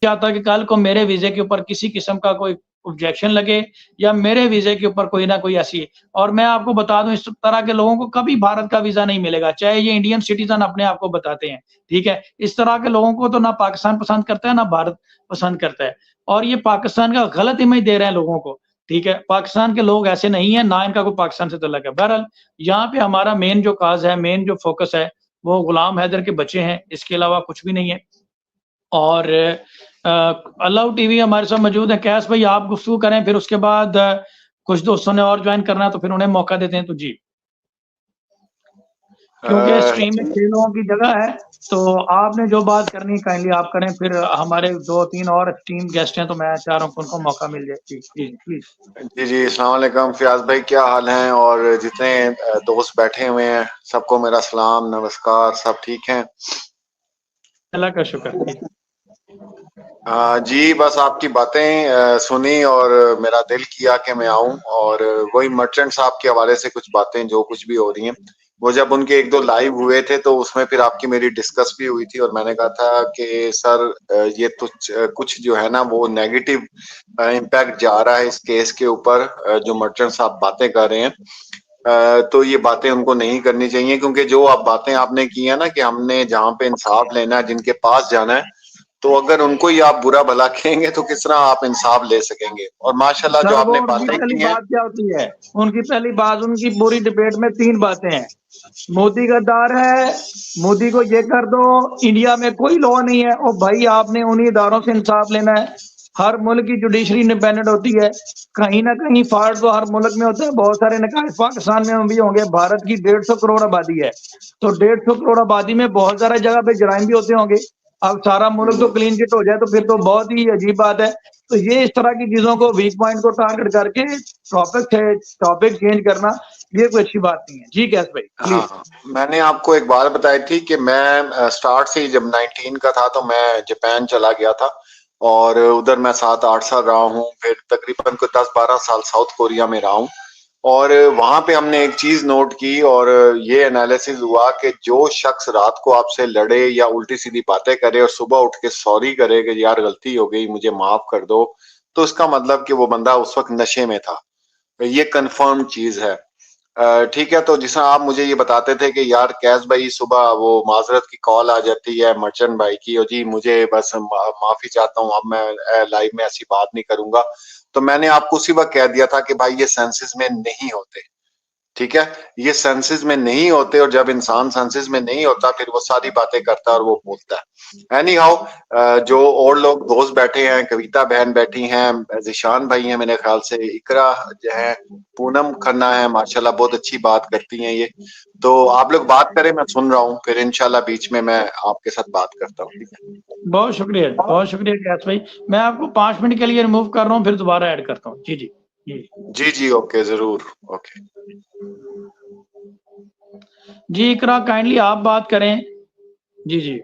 चाहता कि कल को मेरे वीज़े के ऊपर किसी किस्म का कोई ऑब्जेक्शन लगे या मेरे वीज़े के ऊपर कोई ना कोई ऐसी, और मैं आपको बता दूँ इस तरह के लोगों को कभी भारत का वीज़ा नहीं मिलेगा, चाहे ये इंडियन सिटीज़न अपने आप को बताते हैं, ठीक है? इस तरह के लोगों को तो ना पाकिस्तान पसंद करता है, ना भारत पसंद करता है, और ये पाकिस्तान का गलत इमेज दे रहे हैं लोगों को, ठीक है? पाकिस्तान के लोग ऐसे नहीं हैं, ना इनका कोई पाकिस्तान से ताल्लुक है। बहरहाल यहाँ पे हमारा मेन जो काज़ है, मेन जो फ़ोकस है, वो गुलाम हैदर के बच्चे हैं, इसके अलावा कुछ भी नहीं है। और अलाउ टीवी हमारे साथ मौजूद है। कैस भाई आप गुफ्तगू करें, फिर उसके बाद कुछ दोस्तों ने और ज्वाइन करना है तो फिर उन्हें मौका देते हैं, तो जी। क्योंकि स्ट्रीम में 6 लोगों की जगह है, तो आपने जो बात करनी है काइंडली आप करें, फिर हमारे 2-3 और टीम गेस्ट हैं, तो मैं चाह रहा हूँ कि उनको मौका मिल जाए। जी, जी, प्लीज़। जी, जी, अस्सलाम वालेकुम फ़ियाज़ भाई, क्या हाल हैं? और जितने दोस्त बैठे हुए हैं, सबको मेरा सलाम, नमस्कार, सब ठीक हैं? अल्लाह का शुक्र। जी। जी, बस आपकी बातें सुनी और मेरा दिल किया कि मैं आऊँ और वही मर्चेंट साहब के हवाले से कुछ बातें जो कुछ भी हो रही हैं, वो जब उनके 1-2 लाइव हुए थे तो उसमें फिर आपकी मेरी डिस्कस भी हुई थी और मैंने कहा था कि सर ये तो कुछ जो है ना वो नेगेटिव इम्पैक्ट जा रहा है इस केस के ऊपर, जो मर्चेंट साहब बातें कर रहे हैं। तो ये बातें उनको नहीं करनी चाहिए, क्योंकि जो आप बातें आपने की है ना कि हमने जहाँ पे इंसाफ लेना है, जिनके पास जाना है, तो अगर उनको ही आप बुरा भला कहेंगे तो किस तरह आप इंसाफ ले सकेंगे। और माशाल्लाह जो सर वो आपने उनकी बातें पहली की हैं, बात क्या होती है? उनकी पहली बात, उनकी पूरी डिबेट में 3 बातें हैं। मोदी गद्दार है, मोदी को ये कर दो, इंडिया में कोई लॉ नहीं है। और भाई आपने उन्हीं इदारों से इंसाफ लेना है। हर मुल्क की जुडिशरी इंडिपेंडेंट होती है, कहीं ना कहीं फॉल्ट तो हर मुल्क में होता है, बहुत सारे नकायस पाकिस्तान में भी होंगे। भारत की 150 करोड़ आबादी है, तो 150 करोड़ आबादी में बहुत सारे जगह पे जराइम भी होते होंगे। अब सारा मुल्क तो क्लीन चिट हो जाए तो फिर तो बहुत ही अजीब बात है। तो ये इस तरह की चीजों को, वीक पॉइंट को टारगेट करके टॉपिक चेंज करना, ये कोई अच्छी बात नहीं है। जी कैस भाई हाँ, प्लीज। हाँ, मैंने आपको एक बात बताई थी कि मैं स्टार्ट से ही जब 19 का था तो मैं जापान चला गया था और उधर मैं 7-8 साल रहा हूँ, फिर तकरीबन को 10-12 साल साउथ कोरिया में रहा हूँ। और वहां पे हमने एक चीज नोट की और ये एनालिसिस हुआ कि जो शख्स रात को आपसे लड़े या उल्टी सीधी बातें करे और सुबह उठ के सॉरी करे कि यार गलती हो गई, मुझे माफ कर दो, तो इसका मतलब कि वो बंदा उस वक्त नशे में था। ये कंफर्म चीज है। ठीक है, तो जिस आप मुझे ये बताते थे कि यार कैस भाई सुबह वो माजरत की कॉल आ जाती है मर्चेंट भाई की, और जी मुझे बस माफी चाहता हूँ, अब मैं लाइव में ऐसी बात नहीं करूंगा। तो मैंने आपको उसी वक्त कह दिया था कि भाई ये सेंसेस में नहीं होते, ठीक है, ये सेंसेस में नहीं होते, और जब इंसान सेंसेस में नहीं होता फिर वो सारी बातें करता है और वो बोलता है। एनी हाउ, जो और लोग दोस्त बैठे हैं, कविता बहन बैठी हैं, जिशान भाई हैं, मेरे ख्याल से इकरा जो है, पूनम खन्ना है, माशाल्लाह बहुत अच्छी बात करती हैं ये। तो आप लोग बात करें, मैं सुन रहा हूँ, फिर इंशाल्लाह बीच में मैं आपके साथ बात करता हूँ, ठीक है? बहुत शुक्रिया कैस भाई। मैं आपको 5 मिनट के लिए रिमूव कर रहा हूँ, फिर दोबारा ऐड करता हूँ। जी जी जी जी जी, ओके, जरूर, ओके। जी। इकरा काइंडली आप बात करें। जी जी।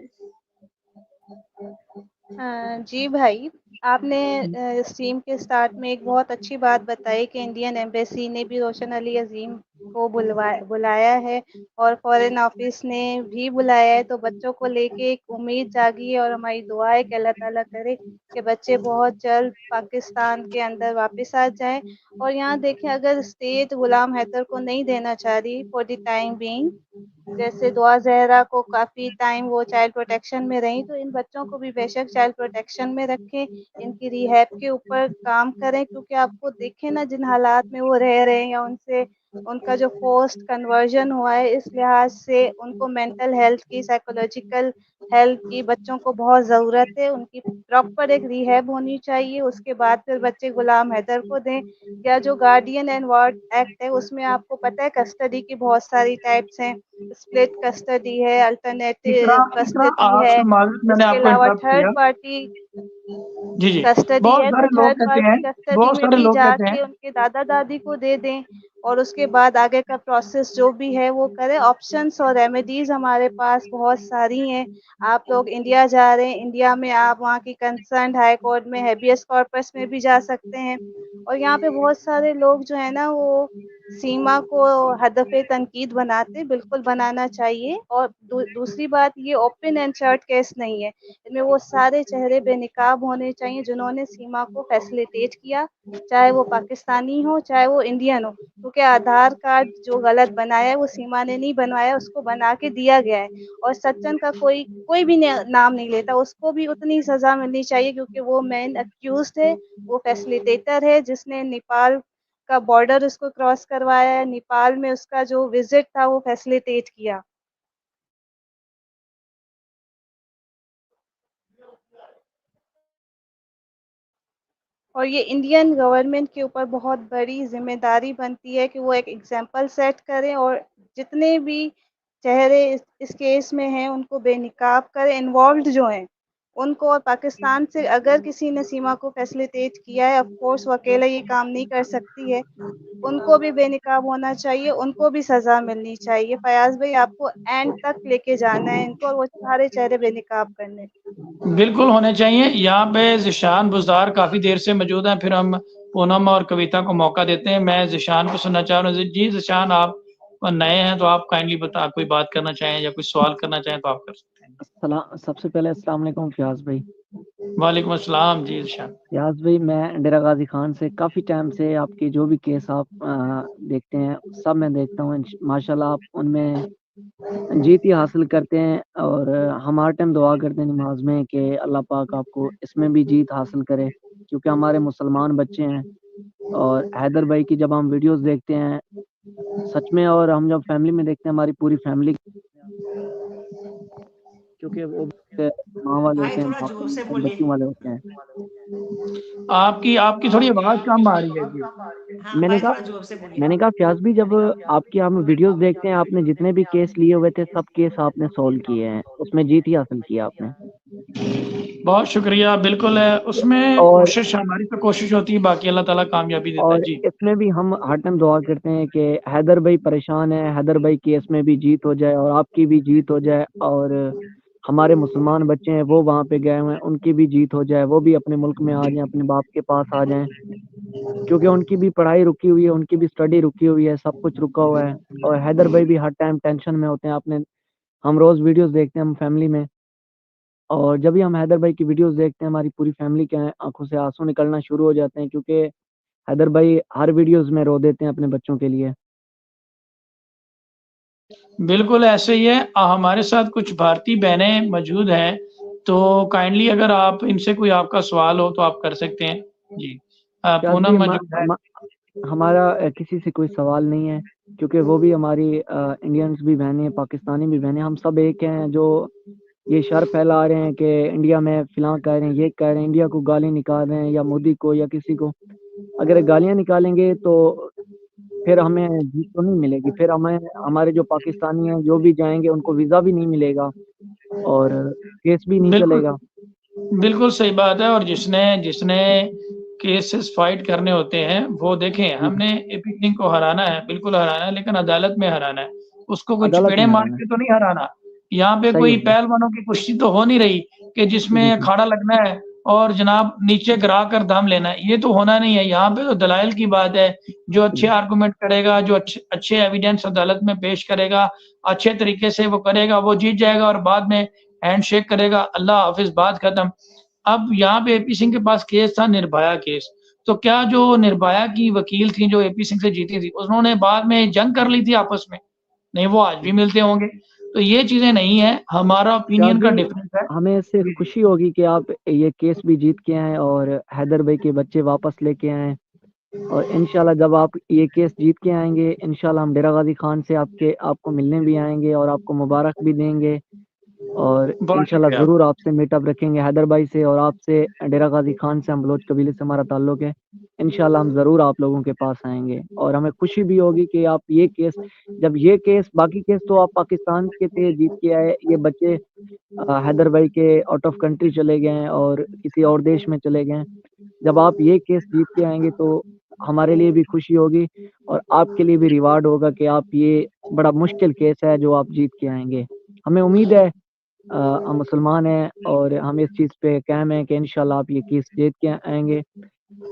जी भाई, आपने स्ट्रीम के स्टार्ट में एक बहुत अच्छी बात बताई कि इंडियन एम्बेसी ने भी रोशन अली अजीम को बुलाया है और फॉरेन ऑफिस ने भी बुलाया है, तो बच्चों को लेके एक उम्मीद जागी है और हमारी दुआ है कि अल्लाह ताला करे कि बच्चे बहुत जल्द पाकिस्तान के अंदर वापस आ जाएं। और यहाँ देखें, अगर स्टेट गुलाम हैदर को नहीं देना चाह रही फॉर द टाइम बीइंग, जैसे दुआ ज़हरा को काफ़ी टाइम वो चाइल्ड प्रोटेक्शन में रहीं, तो इन बच्चों को भी बेशक चाइल्ड प्रोटेक्शन में रखें, इनकी रिहैब के ऊपर काम करें, क्योंकि आपको देखें ना जिन हालात में वो रह रहे हैं या उनसे उनका जो फोर्स्ड कन्वर्जन हुआ है, इस लिहाज से उनको मेंटल हेल्थ की, साइकोलॉजिकल हेल्थ की बच्चों को बहुत ज़रूरत है। उनकी प्रॉपर एक रिहैब होनी चाहिए, उसके बाद फिर बच्चे गुलाम हैदर को दें। या जो गार्डियन एंड वार्ड एक्ट है, उसमें आपको पता है कस्टडी की बहुत सारी टाइप्स हैं, स्प्लिट कस्टडी है, इकरा, अल्टरनेटिव इकरा कस्टडी है, आपसे माजूद, मैंने इसके आपको अलावा इंटरप्ट थर्ड किया। पार्टी जी जी। कस्टडी बहुत है, तो सारे लोग थर्ड कहते पार्टी हैं, कस्टडी बहुत में सारे भी लोग कहते हैं। जाके उनके दादा दादी को दे दें और उसके बाद आगे का प्रोसेस जो भी है वो करें। ऑप्शंस और रेमेडीज हमारे पास बहुत सारी हैं। आप लोग इंडिया जा रहे हैं, इंडिया में आप वहाँ की कंसर्न हाई कोर्ट में हेबियस कॉर्पस में भी जा सकते हैं। और यहाँ पे बहुत सारे लोग जो है ना वो सीमा को हदफ़े तनकीद बनाते, बिल्कुल बनाना चाहिए। और दूसरी बात, ये ओपन एंड शर्ट केस नहीं है, इनमें वो सारे चेहरे बेनकाब होने चाहिए जिन्होंने सीमा को फैसिलिटेट किया, चाहे वो पाकिस्तानी हो, चाहे वो इंडियन हो। क्योंकि आधार कार्ड जो गलत बनाया है वो सीमा ने नहीं बनवाया, उसको बना के दिया गया है। और सज्जन का कोई भी नाम नहीं लेता, उसको भी उतनी सज़ा मिलनी चाहिए, क्योंकि वो मेन अक्यूज़्ड है, वो फैसिलिटेटर है जिसने नेपाल का बॉर्डर उसको क्रॉस करवाया है, नेपाल में उसका जो विज़िट था वो फैसिलिटेट किया। और ये इंडियन गवर्नमेंट के ऊपर बहुत बड़ी ज़िम्मेदारी बनती है कि वो एक एग्ज़ाम्पल सेट करें और जितने भी चेहरे इस केस में हैं उनको बेनकाब करें, इन्वॉल्व्ड जो हैं उनको। और पाकिस्तान से अगर किसी ने सीमा को फैसिलिटेट किया है, ऑफ़ कोर्स वो अकेला ये काम नहीं कर सकती है, उनको भी बेनकाब होना चाहिए, उनको भी सज़ा मिलनी चाहिए। फ़याज़ भाई, आपको एंड तक लेके जाना है इनको और वो सारे चेहरे बेनकाब करने। बिल्कुल होने चाहिए। यहाँ पे ज़िशान बुज़दार काफ़ी देर से मौजूद हैं, फिर हम पूनम और कविता को मौका देते हैं। मैं ज़िशान को सुनना चाह रहा हूँ। जी ज़िशान, आप नए हैं तो आप काइंडली कोई बात करना चाहें या कोई सवाल करना चाहें तो आप कर सकते हैं। सबसे पहले अस्सलाम वालेकुम फ़याज़ भाई। वालेकुम अस्सलाम। जी ज़िशान। फ़याज़ भाई, मैं डेरा गाज़ी खान से काफ़ी टाइम से आपके जो भी केस आप देखते हैं, सब मैं देखता हूँ। माशाल्लाह आप उनमें जीत ही हासिल करते हैं और हम हर टाइम दुआ करते हैं नमाज़ में कि अल्लाह पाक आपको इसमें भी जीत हासिल करे, क्योंकि हमारे मुसलमान बच्चे हैं। और हैदर भाई की जब हम वीडियोज़ देखते हैं, सच में, और हम जब फैमिली में देखते हैं, हमारी पूरी फैमिली, क्योंकि वो माँ वाले भाई होते हैं, थोड़ा बाप जोर वाले से होते हैं, बोलिए। बच्चों वाले होते हैं। आपकी थोड़ी आवाज़ कम आ रही है। जी। हाँ मैंने भाई, कहा थोड़ा जोर से बोलिए। मैंने कहा फ़याज़ भाई, जब आपके हम वीडियोज़ देखते हैं, आपने जितने भी केस लिए हुए थे, सब केस आपने सॉल्व किए हैं, उसमें जीत ही हासिल की आपने। बहुत शुक्रिया। बिल्कुल है, उसमें और हमारी तो कोशिश होती है, बाकी अल्लाह ताला कामयाबी देता है। और जी। इसमें भी हम हर टाइम दुआ करते हैं कि हैदर भाई परेशान है, हैदर भाई केस में भी जीत हो जाए और आपकी भी जीत हो जाए, और हमारे मुसलमान बच्चे हैं वो वहाँ पे गए हुए हैं, उनकी भी जीत हो जाए, वो भी अपने मुल्क में आ जाएँ, अपने बाप के पास आ जाएँ। क्योंकि उनकी भी पढ़ाई रुकी हुई है, उनकी भी स्टडी रुकी हुई है, सब कुछ रुका हुआ है। और हैदर भाई भी हर टाइम टेंशन में होते हैं। हम रोज़ वीडियोज़ देखते हैं हम फैमिली में, और जब भी हम हैदर भाई की वीडियोज़ देखते हैं, हमारी पूरी फैमिली के आँखों से आँसू निकलना शुरू हो जाते हैं, क्योंकि हैदर भाई हर वीडियोज़ में रो देते हैं अपने बच्चों के लिए। बिल्कुल ऐसे ही है। हमारे साथ कुछ भारतीय बहनें मौजूद हैं, तो काइंडली अगर आप इनसे कोई आपका सवाल हो तो आप कर सकते हैं। जी। फ़याज़ भाई, पूनम मौजूद है। हमारा किसी से कोई सवाल नहीं है, क्योंकि वो भी हमारी इंडियंस भी बहनें हैं, पाकिस्तानी भी बहनें हैं, हम सब एक हैं जो ये शर फैला रहे हैं कि इंडिया में फ़िलाँ कह रहे हैं, ये कह रहे हैं, इंडिया को गाली निकाल रहे हैं, या मोदी को या किसी को। अगर गालियाँ निकालेंगे तो फिर हमें जीत तो नहीं मिलेगी, फिर हमारे जो पाकिस्तानी हैं जो भी जाएँगे उनको वीज़ा भी नहीं मिलेगा और केस भी नहीं बिल्कुल, चलेगा। बिल्कुल सही बात है। और जिसने जिसने केसेस फाइट करने होते हैं, वो देखें, जी, हमने एपी सिंह को हराना है, बिल्कुल हराना है, लेकिन अदालत में हराना है। उसको कोई अदालत चपेड़े में मार हराना है। के तो नहीं हराना। यहाँ पे सही कोई हो गया। पहलवानों की कुश्ती तो हो नहीं रही कि जी, जिसमें जी। अखाड़ा लगना है और जनाब नीचे गिरा कर दम लेना है, ये तो होना नहीं है। यहाँ पे तो दलाइल की बात है, जो अच्छे जी, आर्गुमेंट करेगा, जो अच्छे अच्छे एविडेंस अदालत में पेश करेगा, अच्छे तरीके से वो करेगा, वो जीत जाएगा और बाद में हैंडशेक करेगा, अल्लाह हाफ़िज़, बात खत्म। अब यहाँ पे एपी सिंह के पास केस था, निर्भया केस। तो क्या जो निर्भया की वकील थी, जो एपी सिंह से जीती थी, उन्होंने बाद में जंग कर ली थी आपस में? नहीं, वो आज भी मिलते होंगे। तो ये चीज़ें नहीं है, हमारा फ़याज़ ओपिनियन का भाई, डिफरेंस है। हमें इससे जी, जी। खुशी होगी कि आप ये केस भी जीत के आएँ और हैदर भाई के बच्चे वापस लेके आएँ। और इंशाल्लाह जब आप ये केस जीत के आएँगे, इंशाल्लाह हम डेरा गाज़ी खान से आपको मिलने भी आएँगे और आपको मुबारक भी देंगे। और बहुत इंशाल्लाह शुक्रिया। ज़रूर आपसे मीटअप रखेंगे, हैदर भाई से और आपसे। डेरा गाज़ी खान से, हम बलोच कबीले से हमारा ताल्लुक है। इंशाल्लाह हम ज़रूर आप लोगों के पास आएँगे और हमें खुशी भी होगी कि आप ये केस, बाकी केस तो आप पाकिस्तान के थे जीत के आए, ये बच्चे हैदर भाई के आउट ऑफ कंट्री चले गए हैं और किसी और देश में चले गए हैं। जब आप ये केस जीत के आएँगे तो हमारे लिए भी खुशी होगी और आपके लिए भी रिवार्ड होगा कि आप ये बड़ा मुश्किल केस है जो आप जीत के आएँगे। हमें उम्मीद है, हम मुसलमान हैं और हम इस चीज़ पे कायम हैं कि इंशाल्लाह आप ये केस जीत के आएँगे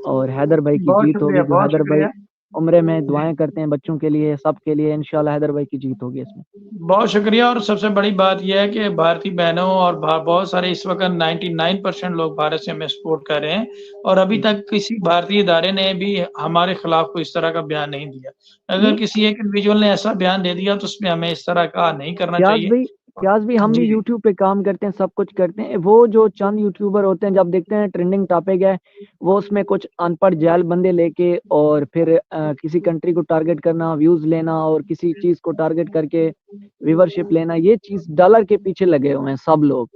और हैदर भाई की बहुत जीत होगी। शुक्रिया, जो बहुत हैदर भाई शुक्रिया। उम्रे में दुआएं करते हैं बच्चों के लिए, सबके लिए। इंशाल्लाह हैदर भाई की जीत होगी इसमें। बहुत शुक्रिया। और सबसे बड़ी बात यह है कि भारतीय बहनों और बहुत सारे इस वक्त 99% लोग भारत से हमें सपोर्ट कर रहे हैं, और अभी तक किसी भारतीय इदारे ने भी हमारे खिलाफ कोई इस तरह का बयान नहीं दिया। अगर किसी एक इंडिविजुअल ने ऐसा बयान दे दिया तो उसमें हमें इस तरह का नहीं करना चाहिए। प्याज भी हम भी जी, यूट्यूब पे काम करते हैं, सब कुछ करते हैं। वो जो चंद यूट्यूबर होते हैं, जब देखते हैं ट्रेंडिंग टॉपिक है, वो उसमें कुछ अनपढ़ जाहल बंदे लेके और फिर किसी कंट्री को टारगेट करना, व्यूज लेना, और किसी चीज को टारगेट करके व्यूवरशिप लेना, ये चीज डॉलर के पीछे लगे हुए हैं सब लोग।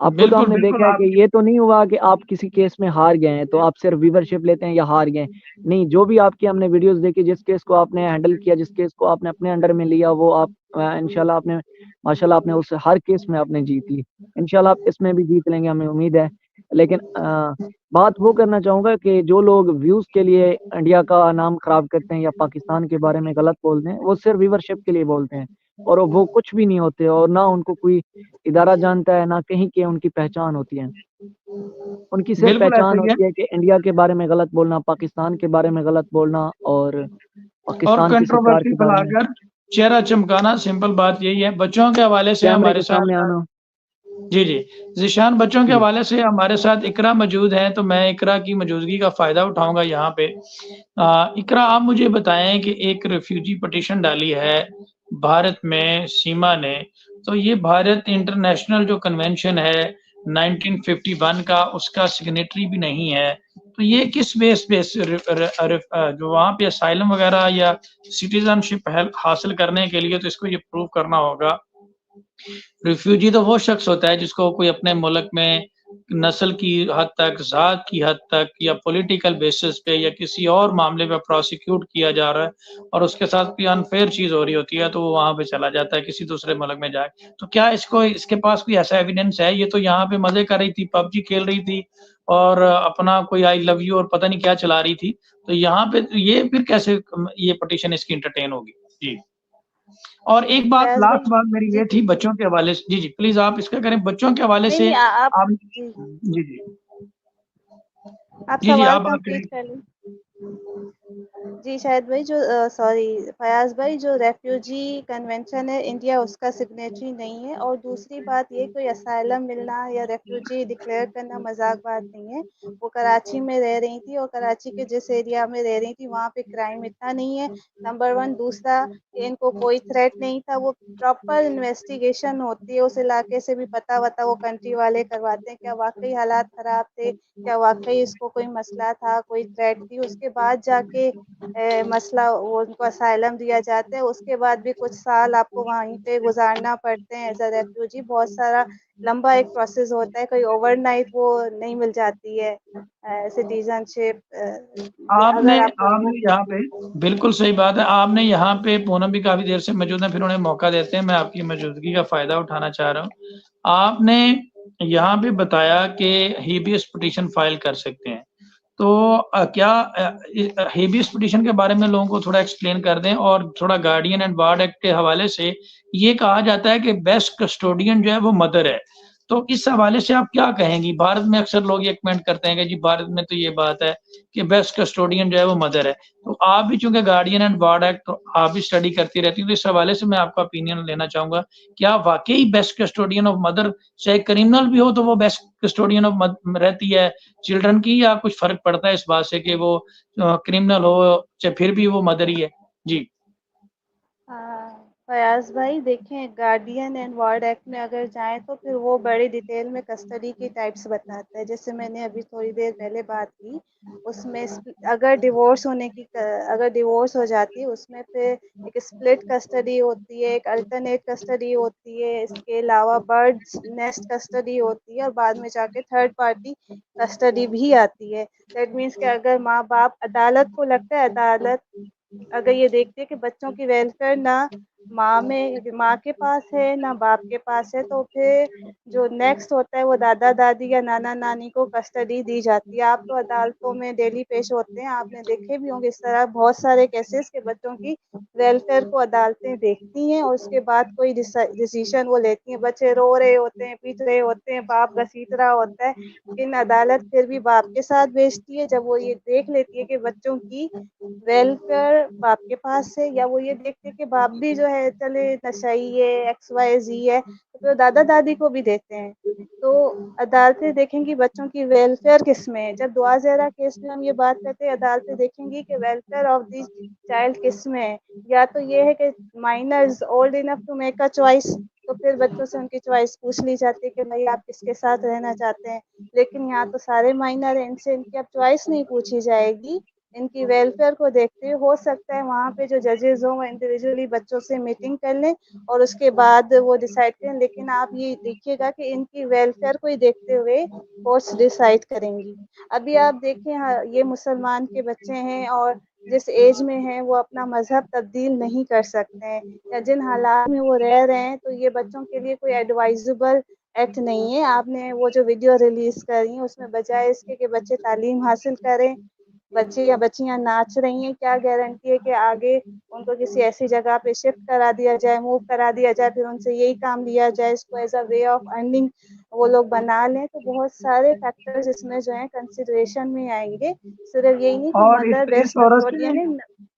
आपको तो बिल्कुल, हमने बिल्कुल देखा है कि आप ये तो नहीं हुआ कि आप किसी केस में हार गए हैं तो आप सिर्फ व्यूवरशिप लेते हैं या हार गए। नहीं, जो भी आपकी हमने वीडियोस देखी, जिस केस को आपने हैंडल किया, जिस केस को आपने अपने अंडर में लिया, वो आप इंशाल्लाह आपने माशाल्लाह आपने उस हर केस में आपने जीत ली। इंशाल्लाह आप इसमें भी जीत लेंगे, हमें उम्मीद है। लेकिन बात वो करना चाहूंगा कि जो लोग व्यूज के लिए इंडिया का नाम खराब करते हैं या पाकिस्तान के बारे में गलत बोलते हैं, वो सिर्फ व्यूवरशिप के लिए बोलते हैं, और वो कुछ भी नहीं होते, और ना उनको कोई इदारा जानता है, ना कहीं के उनकी पहचान होती है। उनकी सिर्फ बिल्कुल ऐसा पहचान ही है। होती है कि इंडिया के बारे में गलत बोलना, पाकिस्तान के बारे में गलत बोलना, और और पाकिस्तान की सरकार कंट्रोवर्सी के बारे में। फैलाकर चेहरा चमकाना, सिंपल बात यही है। बच्चों के हवाले से कैमरे हमारे के सामने साथ आना। जी, जी। ज़ीशान, बच्चों के जी। हवाले से हमारे साथ इकरा मौजूद हैं, तो मैं इकरा की मौजूदगी का फ़ायदा उठाऊँगा यहाँ पे। इकरा, आप मुझे बताएँ कि एक रिफ्यूजी पिटीशन डाली है भारत में सीमा ने, तो ये भारत इंटरनेशनल जो कन्वेंशन है 1951 का, उसका सिग्नेटरी भी नहीं है। तो ये किस बेस पे जो वहाँ पे असाइलम वग़ैरह या सिटीज़नशिप हासिल करने के लिए तो इसको ये प्रूव करना होगा। रिफ्यूजी तो वो शख्स होता है जिसको कोई अपने मुल्क में नस्ल की हद तक, ज़ात की हद तक, या पॉलिटिकल बेसिस पे या किसी और मामले में प्रोसिक्यूट किया जा रहा है और उसके साथ कोई अनफ़ेयर चीज़ हो रही होती है, तो वो वहाँ पे चला जाता है किसी दूसरे मुल्क में जाके। तो क्या इसके पास कोई ऐसा एविडेंस है? ये तो यहाँ पे मज़े कर रही थी, पबजी खेल रही थी और अपना कोई आई लव यू और पता नहीं क्या चला रही थी। तो यहाँ पे ये फिर कैसे ये पिटीशन इसकी एंटरटेन होगी? जी। और एक बात, फयाज भाई। लास्ट बात मेरी जी ये थी जी। बच्चों के हवाले से। जी, जी, प्लीज़ आप इसका करें बच्चों के हवाले नहीं से। नहीं आप। आप जी। जी, जी। आप जी, जी, सवाल आप बात कंप्लीट करें। कर लें। जी शायद भाई, जो सॉरी फयाज भाई, जो रेफ्यूजी कन्वेंशन है इंडिया उसका सिग्नेटरी नहीं है। और दूसरी बात ये, कोई असाइलम मिलना या रेफ्यूजी डिक्लेयर करना मजाक बात नहीं है। वो कराची में रह रही थी, और कराची के जिस एरिया में रह रही थी वहाँ पे क्राइम इतना नहीं है, नंबर वन। दूसरा, इनको कोई थ्रेट नहीं था। वो प्रॉपर इन्वेस्टिगेशन होती है, उस इलाके से भी पता वता वो कंट्री वाले करवाते हैं, क्या वाकई हालात खराब थे, क्या वाकई इसको कोई मसला था, कोई थ्रेट थी। उसके बाद जाके मसला वो उनको असाइलम दिया जाता है। उसके बाद भी कुछ साल आपको वहीं पे गुजारना पड़ते हैं एज अ रेफ्यूजी। बहुत सारा लंबा एक प्रोसेस होता है, कोई ओवरनाइट वो नहीं मिल जाती है सिटीजनशिप। आपने अगर आपको आपने यहाँ पे बिल्कुल सही बात है। आपने यहाँ पे पूनम भी काफ़ी देर से मौजूद हैं, फिर उन्हें मौका देते हैं। मैं आपकी मौजूदगी का फ़ायदा उठाना चाह रहा हूँ। आपने यहाँ पे बताया कि हेबियस पिटीशन फ़ाइल कर सकते हैं। तो क्या हेबियस पिटीशन के बारे में लोगों को थोड़ा एक्सप्लेन कर दें, और थोड़ा गार्डियन एंड वार्ड एक्ट के हवाले से ये कहा जाता है कि बेस्ट कस्टोडियन जो है वो मदर है। तो इस हवाले से आप क्या कहेंगी? भारत में अक्सर लोग ये कमेंट करते हैं कि जी भारत में तो ये बात है कि बेस्ट कस्टोडियन जो है वो मदर है। तो आप भी चूँकि गार्डियन एंड वार्ड एक्ट तो आप भी स्टडी करती रहती हैं, तो इस हवाले से मैं आपका ओपिनियन लेना चाहूँगा। क्या वाक़ई बेस्ट कस्टोडियन ऑफ मदर, चाहे क्रिमिनल भी हो तो वो बेस्ट कस्टोडियन ऑफ मद रहती है चिल्ड्रन की, या कुछ फ़र्क पड़ता है इस बात से कि वो क्रिमिनल हो चाहे फिर भी वो मदर ही है? जी। हाँ, फयाज भाई देखें, गार्डियन एंड वार्ड एक्ट में अगर जाएं तो फिर वो बड़ी डिटेल में कस्टडी की टाइप्स बताता है। जैसे मैंने अभी थोड़ी देर पहले बात की, उसमें अगर डिवोर्स होने की अगर डिवोर्स हो जाती है उसमें फिर एक स्प्लिट कस्टडी होती है, एक अल्टरनेट कस्टडी होती है, इसके अलावा बर्ड्स नेस्ट कस्टडी होती है, और बाद में जाके थर्ड पार्टी कस्टडी भी आती है। दैट मीन्स कि अगर माँ बाप, अदालत को लगता है, अदालत अगर ये देखती है कि बच्चों की वेलफेयर ना माँ के पास है ना बाप के पास है, तो फिर जो नेक्स्ट होता है वो दादा दादी या नाना नानी को कस्टडी दी जाती है। आप तो अदालतों में डेली पेश होते हैं, आपने देखे भी होंगे इस तरह बहुत सारे केसेस के बच्चों की वेलफेयर को अदालतें देखती हैं और उसके बाद कोई डिसीजन वो लेती हैं। बच्चे रो रहे होते हैं, पीट रहे होते हैं, बाप घसीट रहा होता है, लेकिन अदालत फिर भी बाप के साथ भेजती है। जब वो ये देख लेती है कि बच्चों की वेलफेयर बाप के पास है, या वो ये देखते हैं कि बाप भी जो है चले नशाई है, XYZ है, तो दादा दादी को भी देते हैं। तो अदालतें देखेंगी बच्चों की वेलफेयर किस में है। जब दुआ ज़हरा केस में हम ये बात करते हैं, अदालतें देखेंगी कि वेलफेयर ऑफ दिस चाइल्ड किस में है। या तो ये है कि minors old enough to make a choice, तो फिर बच्चों से उनकी चॉइस पूछ ली जाती है कि भाई आप किसके साथ रहना चाहते हैं। लेकिन यहाँ तो सारे माइनर हैं, इनसे इनकी अब चॉइस नहीं पूछी जाएगी, इनकी वेलफेयर को देखते हुए हो सकता है वहाँ पे जो जजेस हों वो इंडिविजुअली बच्चों से मीटिंग कर लें और उसके बाद वो डिसाइड करें। लेकिन आप ये देखिएगा कि इनकी वेलफेयर को ही देखते हुए कोर्ट्स डिसाइड करेंगी। अभी आप देखें, ये मुसलमान के बच्चे हैं और जिस एज में हैं वो अपना मजहब तब्दील नहीं कर सकते हैं, या जिन हालात में वो रह रहे हैं, तो ये बच्चों के लिए कोई एडवाइजेबल एक्ट नहीं है। आपने वो जो वीडियो रिलीज करी है उसमें बजाय इसके कि बच्चे तालीम हासिल करें, बच्चे या बच्चियां नाच रही हैं, क्या गारंटी है कि आगे उनको किसी ऐसी जगह पे शिफ्ट करा दिया जाए, मूव करा दिया जाए, फिर उनसे यही काम लिया जाए, इसको as a way of earning वो लोग बना लें। तो बहुत सारे फैक्टर्स इसमें जो है कंसिडरेशन में आएंगे, सिर्फ यही नहीं कि और मदर इस बेस्ट औरत कस्टोडियन से, है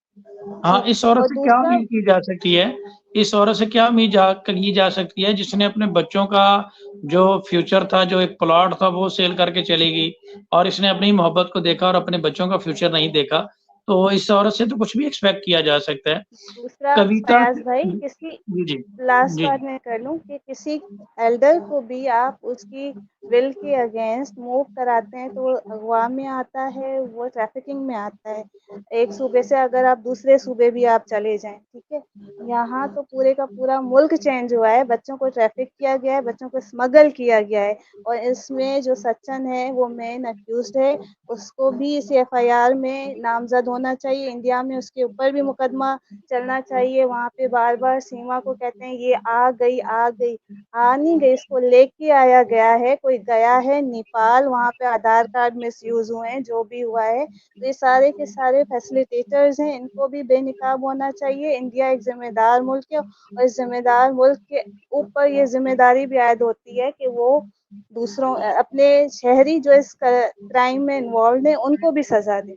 हाँ, जी। इस औरत और से क्या दूसरा, उम्मीद की जा सकती है? इस औरत से क्या उम्मीद की जा सकती है जिसने अपने बच्चों का जो फ्यूचर था, जो एक प्लॉट था, वो सेल करके चली गई और इसने अपनी मोहब्बत को देखा और अपने बच्चों का फ्यूचर नहीं देखा। तो इस औरत से तो कुछ भी एक्सपेक्ट किया जा सकता है। दूसरा कविता फयाज भाई, किसी जी, जी। लास्ट जी, बात जी। मैं कर लूं कि किसी एल्डर को भी आप उसकी विल के अगेंस्ट मूव कराते हैं तो वो अगवा में आता है, वो ट्रैफिकिंग में आता है। एक सूबे से अगर आप दूसरे सूबे भी आप चले जाएं, ठीक है, यहाँ तो पूरे का पूरा मुल्क चेंज हुआ है, बच्चों को ट्रैफिक किया गया है, बच्चों को स्मगल किया गया है। और इसमें जो सच्चन है वो मेन अक्यूज्ड है, उसको भी इस FIR में नामजद होना चाहिए। इंडिया में उसके ऊपर भी मुकदमा चलना चाहिए। वहाँ पे बार बार सीमा को कहते हैं ये आ गई, आ नहीं गई, इसको लेके आया गया है। कोई गया है नेपाल, वहाँ पे आधार कार्ड मिसयूज हुए हैं, जो भी हुआ है, तो ये सारे के सारे फैसिलिटेटर्स हैं, इनको भी बेनिकाब होना चाहिए। इंडिया एक जिम्मेदार मुल्क है और इस जिम्मेदार मुल्क के ऊपर ये जिम्मेदारी भी आयद होती है कि वो दूसरों अपने शहरी जो इस क्राइम में इन्वॉल्व है उनको भी सजा दे।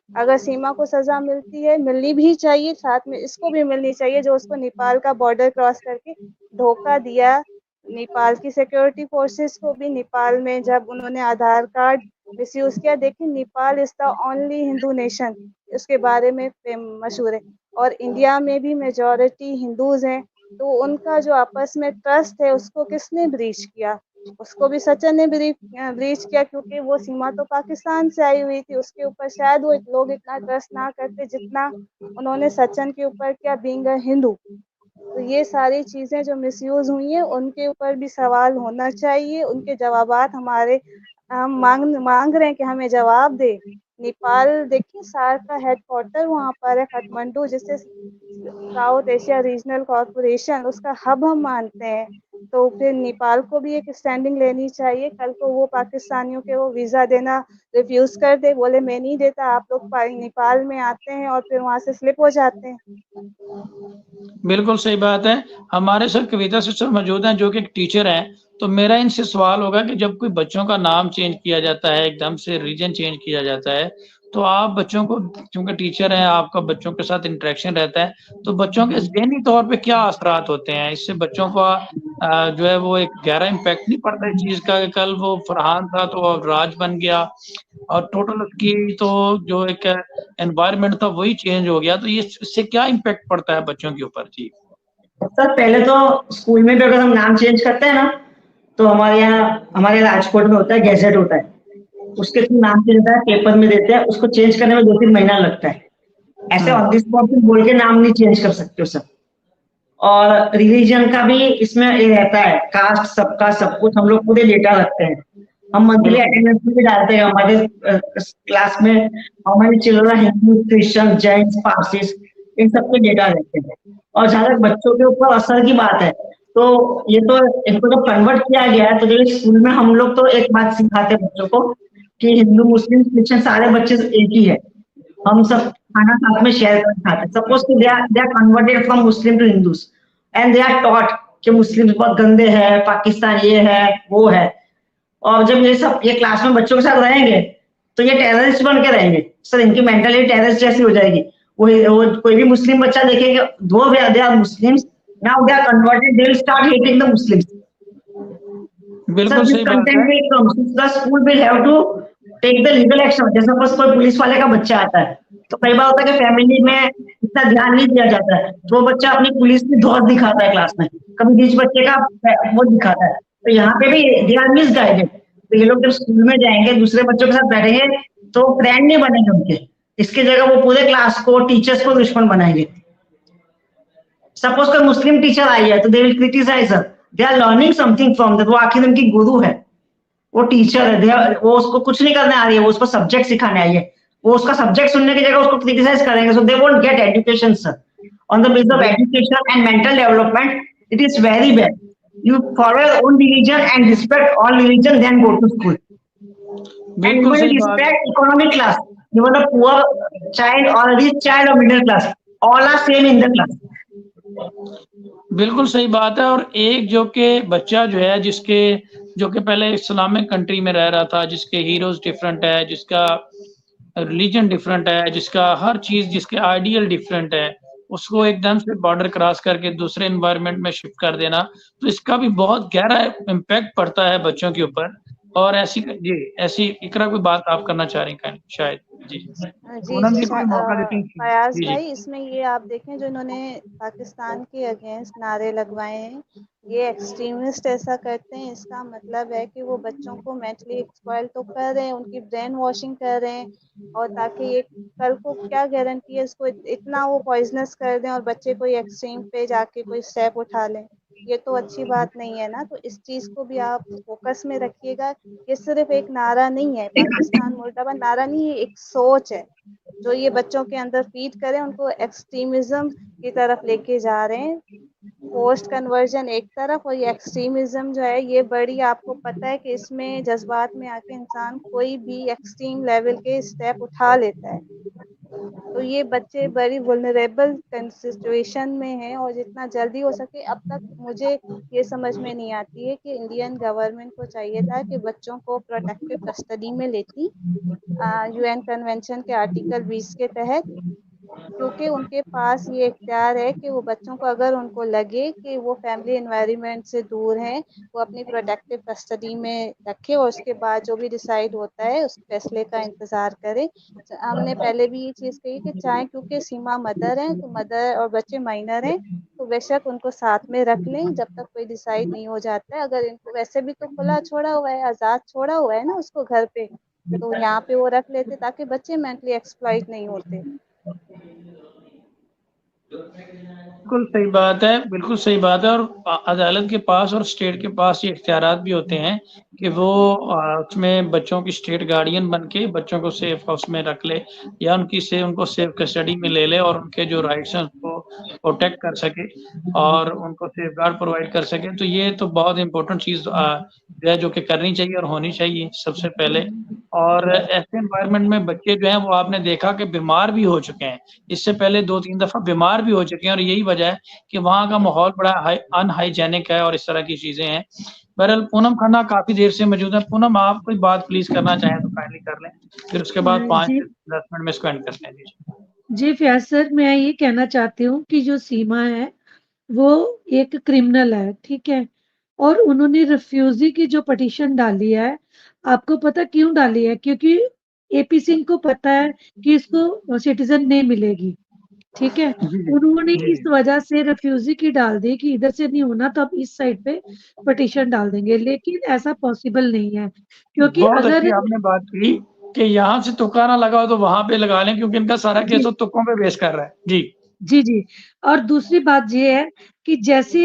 अगर सीमा को सजा मिलती है, मिलनी भी चाहिए, साथ में इसको भी मिलनी चाहिए जो उसको नेपाल का बॉर्डर क्रॉस करके धोखा दिया। नेपाल की सिक्योरिटी फोर्सेस को भी नेपाल में जब उन्होंने आधार कार्ड मिसयूज किया, देखिए Nepal is the only Hindu nation, इसके बारे में मशहूर है, और इंडिया में भी मेजॉरिटी हिंदूज हैं, तो उनका जो आपस में ट्रस्ट है उसको किसने ब्रीच किया? उसको भी सचिन ने ब्रीच किया, क्योंकि वो सीमा तो पाकिस्तान से आई हुई थी, उसके ऊपर शायद वो लोग इतना ट्रस्ट ना करते जितना उन्होंने सचिन के ऊपर किया, बीइंग अ हिंदू। तो ये सारी चीजें जो मिसयूज हुई हैं उनके ऊपर भी सवाल होना चाहिए, उनके जवाबात हमारे हम मांग रहे हैं कि हमें जवाब दे। नेपाल देखिए सार्क का हेडक्वार्टर वहाँ पर है, काठमांडू, जिसे साउथ एशिया रीजनल कॉर्पोरेशन उसका हब हम मानते हैं। तो फिर नेपाल को भी एक स्टैंडिंग लेनी चाहिए। कल को वो पाकिस्तानियों के वो वीजा देना रिफ्यूज कर दे, बोले मैं नहीं देता, आप लोग नेपाल में आते हैं और फिर वहां से स्लिप हो जाते हैं। बिल्कुल सही बात है। हमारे सर कविता सिस्टर मौजूद हैं जो कि एक टीचर हैं, तो मेरा इनसे सवाल होगा कि जब कोई बच्चों का नाम चेंज किया जाता है, एकदम से रीजन चेंज किया जाता है, तो आप बच्चों को, क्योंकि टीचर हैं, आपका बच्चों के साथ इंटरेक्शन रहता है, तो बच्चों के ज़हनी तौर पे क्या असरात होते हैं? इससे बच्चों का जो है वो एक गहरा इम्पैक्ट नहीं पड़ता इस चीज़ का कि कल वो फरहान था तो अब राज बन गया और टोटल उसकी तो जो एक एनवायरनमेंट था वही चेंज हो गया, तो ये इससे क्या इम्पैक्ट पड़ता है बच्चों के ऊपर? जी सर, पहले तो स्कूल में भी अगर हम नाम चेंज करते हैं ना, तो हमारे राजकोट में होता है गैजेट होता है, उसके थ्रू नाम चेंज होता है, पेपर में देते हैं, उसको चेंज करने में 2-3 महीना लगता है। ऐसे ऑन द स्पॉट बोल के नाम नहीं चेंज कर सकते हो सर। और रिलीजन का भी इसमें ये रहता है, कास्ट सबका सब कुछ हम लोग पूरे डेटा रखते हैं। हम मंथली अटेंडेंस भी डालते हैं हमारे क्लास में, how many children Hindu, Christian, Jain, Parsis, इन सब के डेटा रहते हैं। और जहाँ तक बच्चों के ऊपर असर की बात है, तो ये तो इनको जब कन्वर्ट किया गया है, तो जो स्कूल में हम लोग तो एक बात सिखाते हैं बच्चों को कि हिंदू मुस्लिम क्रिश्चियन सारे बच्चे एक ही है, हम सब खाना साथ में शेयर कर खाते हैं। Suppose they are converted from Muslim to Hindus and they are taught कि मुस्लिम बहुत गंदे हैं, पाकिस्तान ये है वो है, और जब ये क्लास में बच्चों के साथ रहेंगे तो ये टेररिस्ट बन के रहेंगे सर, इनकी मेंटालिटी टेररिस्ट जैसी हो जाएगी। वो कोई भी मुस्लिम बच्चा देखेगा, though they are Muslims, now they are converted, they will start hating the Muslims. बिल्कुल सही बात है। The school will have to take the legal action. जैसे सपोज कोई पुलिस वाले का बच्चा आता है, तो कई बार होता है कि फैमिली में इतना ध्यान नहीं दिया जाता है, तो वो बच्चा अपनी पुलिस की धौस दिखाता है क्लास में, कभी बीच बच्चे का वो दिखाता है। तो यहाँ पे भी दे आर मिसगाइडेड। तो ये लोग जब स्कूल में जाएंगे, दूसरे बच्चों के साथ बैठेंगे, तो फ्रेंड नहीं बनेंगे उनके, इसकी जगह वो पूरे क्लास को, टीचर्स को दुश्मन बनाएंगे। सपोज कोई मुस्लिम टीचर आई है, तो they will criticise her, they are learning something from that. वो आखिर उनकी गुरु है, वो टीचर है, वो उसको कुछ नहीं करने आ रही है, वो उसको सब्जेक्ट सिखाने आई है, वो उसका सब्जेक्ट सुनने की जगह उसको क्रिटिसाइज करेंगे। So they won't get education sir. On the basis of education and mental development, it is very bad. You follow your own religion and respect all religion, then go to school. And even respect economic class. Even a poor child or a rich child or middle class, all are same in the class. बिल्कुल सही बात है। और एक जो कि बच्चा जो है, जो कि पहले इस्लामिक कंट्री में रह रहा था, जिसके हीरोज डिफरेंट है, जिसका रिलीजन डिफरेंट है, जिसका हर चीज, जिसके आइडियल डिफरेंट है, उसको एकदम से बॉर्डर क्रॉस करके दूसरे एनवायरनमेंट में शिफ्ट कर देना, तो इसका भी बहुत गहरा इम्पैक्ट पड़ता है बच्चों के ऊपर। और ऐसी इकरा कोई बात आप करना चाह रही हैं शायद? जी फयाज भाई, इसमें ये आप देखें, जो इन्होंने पाकिस्तान के अगेंस्ट नारे लगवाए हैं, ये एक्सट्रीमिस्ट ऐसा करते हैं, इसका मतलब है कि वो बच्चों को मेंटली एक्सप्लॉइट तो कर रहे हैं, उनकी ब्रेन वॉशिंग कर रहे हैं, और ताकि ये कल को क्या गारंटी है इसको इतना वो पॉइजनस कर दें और बच्चे कोई एक्सट्रीम पे जाके कोई स्टेप उठा लें। ये तो अच्छी बात नहीं है ना। तो इस चीज को भी आप फोकस में रखिएगा। ये सिर्फ एक नारा नहीं है, पाकिस्तान मुर्दाबाद नारा नहीं है, एक सोच है जो ये बच्चों के अंदर फीड करें, उनको एक्सट्रीमिज्म की तरफ लेके जा रहे हैं। पोस्ट कन्वर्जन एक तरफ, और ये एक्सट्रीमिज्म जो है ये बड़ी, आपको पता है कि इसमें जज्बात में आके इंसान कोई भी एक्सट्रीम लेवल के स्टेप उठा लेता है। तो ये बच्चे बड़ी वल्नरेबल सिचुएशन में हैं, और जितना जल्दी हो सके, अब तक मुझे ये समझ में नहीं आती है कि इंडियन गवर्नमेंट को चाहिए था कि बच्चों को प्रोटेक्टिव कस्टडी में लेती यूएन कन्वेंशन के आर्टिकल 20 के तहत, क्योंकि उनके पास ये इख्तियार है कि वो बच्चों को, अगर उनको लगे कि वो फैमिली एनवायरनमेंट से दूर हैं, वो अपनी प्रोटेक्टिव कस्टडी में रखे, और उसके बाद जो भी डिसाइड होता है उस फैसले का इंतज़ार करें। हमने पहले भी ये चीज़ कही कि चाहे, क्योंकि सीमा मदर हैं, तो मदर और बच्चे माइनर हैं, तो बेशक उनको साथ में रख लें जब तक कोई डिसाइड नहीं हो जाता है। अगर इनको वैसे भी तो खुला छोड़ा हुआ है, आज़ाद छोड़ा हुआ है ना उसको घर पे, तो यहाँ पे वो रख लेते ताकि बच्चे मेंटली एक्सप्लॉइट नहीं होते। बिल्कुल सही बात है, बिल्कुल सही बात है। और अदालत के पास और स्टेट के पास ये इख्तियारात भी होते हैं कि वो उसमें बच्चों की स्टेट गार्डियन बन के बच्चों को सेफ हाउस में रख ले, या उनको सेफ कस्टडी में ले ले, और उनके जो राइट्स हैं उसको प्रोटेक्ट कर सके और उनको सेफ गार्ड प्रोवाइड कर सके। तो ये तो बहुत इंपॉर्टेंट चीज़ है जो कि करनी चाहिए और होनी चाहिए सबसे पहले। और ऐसे एनवायरनमेंट में बच्चे जो हैं, वो आपने देखा कि बीमार भी हो चुके हैं, इससे पहले 2-3 दफ़ा बीमार भी हो चुके हैं, और यही वजह है कि वहाँ का माहौल बड़ा अनहाइजेनिक है और इस तरह की चीज़ें हैं। बहरहाल पूनम खन्ना काफ़ी देर से मौजूद है। पूनम, आप कोई बात प्लीज़ करना चाहें तो काइंडली कर लें, फिर उसके बाद 5-10 मिनट में इसको एंड करते हैं। जी फयाज सर, मैं ये कहना चाहती हूँ कि जो सीमा है वो एक क्रिमिनल है, ठीक है, और उन्होंने रिफ्यूजी की जो पिटीशन डाली है, आपको पता क्यों डाली है? क्योंकि एपी सिंह को पता है कि इसको सिटीजन नहीं मिलेगी, ठीक है। उन्होंने इस वजह से रिफ्यूजी की डाल दी कि इधर से नहीं होना तो अब इस साइड पे पिटीशन डाल देंगे, लेकिन ऐसा पॉसिबल नहीं है, क्योंकि अगर आपने बात की कि यहाँ से तुक्का ना लगाओ तो वहां पे लगा लें, क्योंकि इनका सारा केस तो तुक्कों पे बेस कर रहा है। जी जी, जी। और दूसरी बात ये है कि जैसे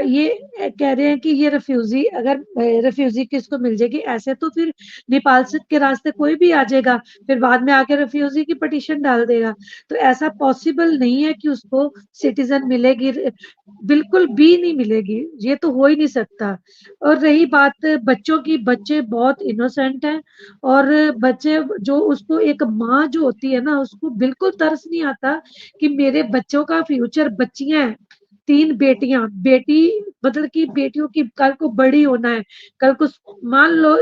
ये कह रहे हैं कि ये रिफ्यूज़ी अगर रिफ्यूज़ी किसको मिल जाएगी, ऐसे तो फिर नेपाल से के रास्ते कोई भी आ जाएगा, फिर बाद में आके रिफ्यूज़ी की पिटीशन डाल देगा। तो ऐसा पॉसिबल नहीं है कि उसको सिटीज़न मिलेगी बिल्कुल भी नहीं मिलेगी, ये तो हो ही नहीं सकता। और रही बात बच्चों की, बच्चे बहुत इनोसेंट हैं और बच्चे जो उसको एक माँ जो होती है ना, उसको बिल्कुल तरस नहीं आता कि मेरे बच्चों का फ्यूचर बच्चियां हैं 3 बेटियां बेटी मतलब कि बेटियों की कल को बड़ी होना है कल को मान लो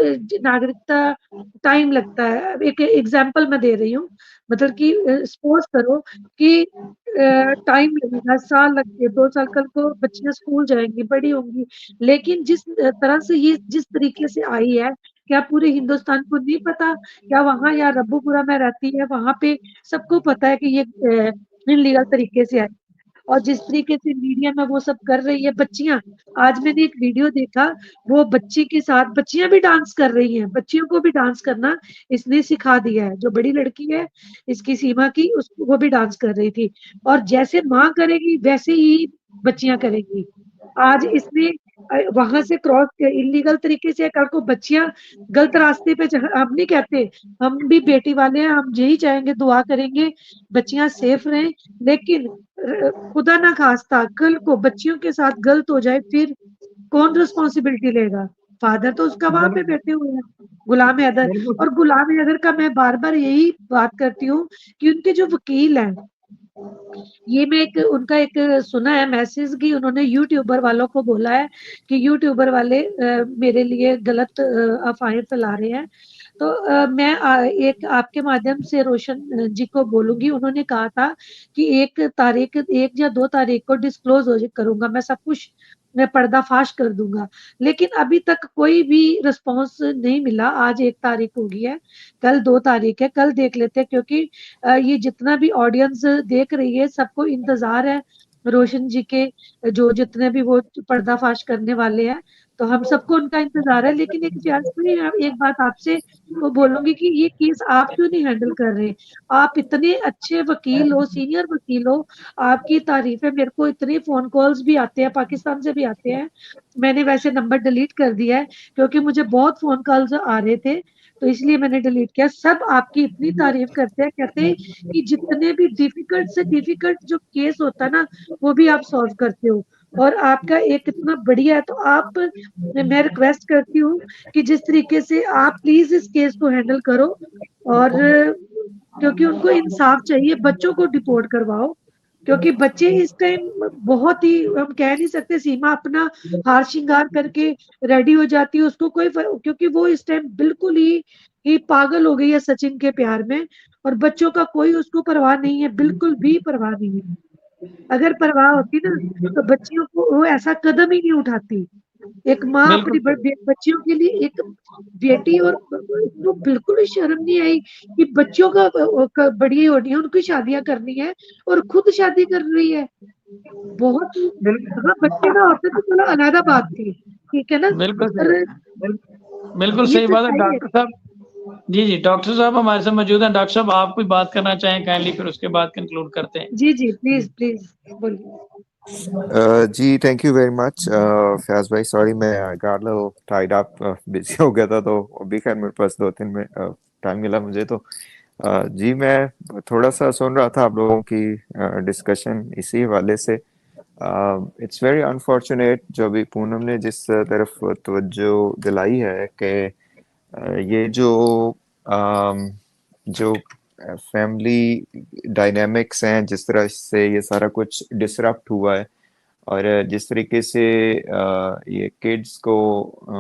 नागरिकता टाइम लगता है एक एग्जांपल मैं दे रही हूँ मतलब कि सपोज करो कि टाइम लगेगा साल लगते 2 साल कल को बच्चियां स्कूल जाएंगी बड़ी होंगी लेकिन जिस तरह से ये जिस तरीके से आई है क्या पूरे हिंदुस्तान को नहीं पता क्या वहां या रब्बूपुरा में रहती है वहां पे सबको पता है कि ये इनलीगल तरीके से आई और जिस तरीके से मीडिया में वो सब कर रही है बच्चियां आज मैंने एक वीडियो देखा वो बच्ची के साथ बच्चियां भी डांस कर रही हैं बच्चियों को भी डांस करना इसने सिखा दिया है जो बड़ी लड़की है इसकी सीमा की उसको वो भी डांस कर रही थी और जैसे माँ करेगी वैसे ही बच्चियां करेंगी आज इसने वहां से क्रॉस इलीगल तरीके से कल को बच्चियां गलत रास्ते पे हम नहीं कहते हम भी बेटी वाले हैं हम यही चाहेंगे दुआ करेंगे बच्चियां सेफ रहें लेकिन खुदा ना खास्ता कल को बच्चियों के साथ गलत हो जाए फिर कौन रिस्पॉन्सिबिलिटी लेगा फादर तो उसका वहां पे बिल्कुल बैठे हुए हैं गुलाम हैदर बिल्कुल और गुलाम हैदर का मैं बार बार यही बात करती हूँ कि उनके जो वकील हैं ये मैं एक उनका एक सुना है मैसेज कि उन्होंने यूट्यूबर वालों को बोला है कि यूट्यूबर वाले मेरे लिए गलत अफवाहें फैला रहे हैं तो मैं एक आपके माध्यम से रोशन जी को बोलूंगी उन्होंने कहा था कि 1 तारीख 1 या 2 तारीख को डिस्क्लोज हो करूंगा मैं सब कुछ मैं पर्दाफाश कर दूंगा लेकिन अभी तक कोई भी रिस्पांस नहीं मिला आज 1 तारीख हो गई है कल 2 तारीख है कल देख लेते हैं क्योंकि ये जितना भी ऑडियंस देख रही है सबको इंतजार है रोशन जी के जो जितने भी वो पर्दाफाश करने वाले हैं तो हम सबको उनका इंतजार है लेकिन एक प्यास में एक बात आपसे वो बोलूंगी कि ये केस आप क्यों नहीं हैंडल कर रहे आप इतने अच्छे वकील हो सीनियर वकील हो आपकी तारीफ है मेरे को इतने फोन कॉल्स भी आते हैं पाकिस्तान से भी आते हैं मैंने वैसे नंबर डिलीट कर दिया है क्योंकि मुझे बहुत फोन कॉल्स आ रहे थे तो इसलिए मैंने डिलीट किया सब आपकी इतनी तारीफ करते हैं कहते हैं कि जितने भी डिफिकल्ट से डिफिकल्ट जो केस होता है ना वो भी आप सॉल्व करते हो और आपका एक इतना बढ़िया है तो आप मैं रिक्वेस्ट करती हूँ कि जिस तरीके से आप प्लीज इस केस को हैंडल करो और क्योंकि उनको इंसाफ चाहिए बच्चों को डिपोर्ट करवाओ क्योंकि बच्चे इस टाइम बहुत ही हम कह नहीं सकते सीमा अपना हार श्रृंगार करके रेडी हो जाती है उसको कोई क्योंकि वो इस टाइम बिल्कुल ही पागल हो गई है सचिन के प्यार में और बच्चों का कोई उसको परवाह नहीं है बिल्कुल भी परवाह नहीं है अगर परवाह होती ना तो बच्चियों को वो ऐसा कदम ही नहीं उठाती एक माँ अपनी बिल्कुल बच्चियों के लिए एक बेटी और इसको बिल्कुल ही शर्म नहीं आई कि बच्चों का बड़ी होनी है उनकी शादियां करनी है और खुद शादी कर रही है बहुत बिल्कुल हाँ बच्चे ना होते तो चलो अलग बात थी ठीक है ना बिल्कुल पर बिल्कुल ये सही बात है सच्चाई है डॉक्टर साहब जी जी डॉक्टर साहब हमारे साथ मौजूद हैं डॉक्टर साहब आप कोई बात करना चाहें काइंडली फिर उसके बाद कंक्लूड करते हैं जी जी प्लीज प्लीज बोलिए जी thank you very much Fayaz भाई सॉरी मैं got little tied up busy हो गया था तो अभी खैर मेरे पास 2-3 मिनट टाइम मिला मुझे तो जी मैं थोड़ा सा सुन रहा था आप लोगों की डिस्कशन इसी हवाले से इट्स वेरी अनफॉर्चुनेट जो अभी पूनम ने जिस तरफ तवज्जो दिलाई है कि ये जो फैमिली डायनामिक्स हैं जिस तरह से ये सारा कुछ डिसरप्ट हुआ है और जिस तरीके से ये किड्स को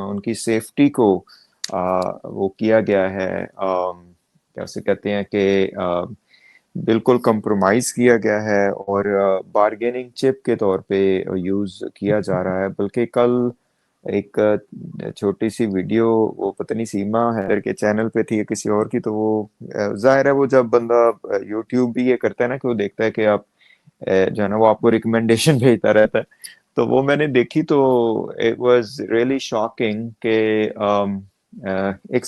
उनकी सेफ्टी को वो किया गया है क्या उसे कहते हैं कि बिल्कुल कंप्रोमाइज किया गया है और बार्गेनिंग चिप के तौर पे यूज किया जा रहा है बल्कि कल एक छोटी सी वीडियो वो पता नहीं सीमा हैदर के चैनल पे थी या किसी और की तो वो जाहिर है वो जब बंदा यूट्यूब भी ये करता है ना कि वो देखता है कि आप जो है ना वो आपको रिकमेंडेशन भेजता रहता है तो वो मैंने देखी तो इट वाज रियली शॉकिंग कि एक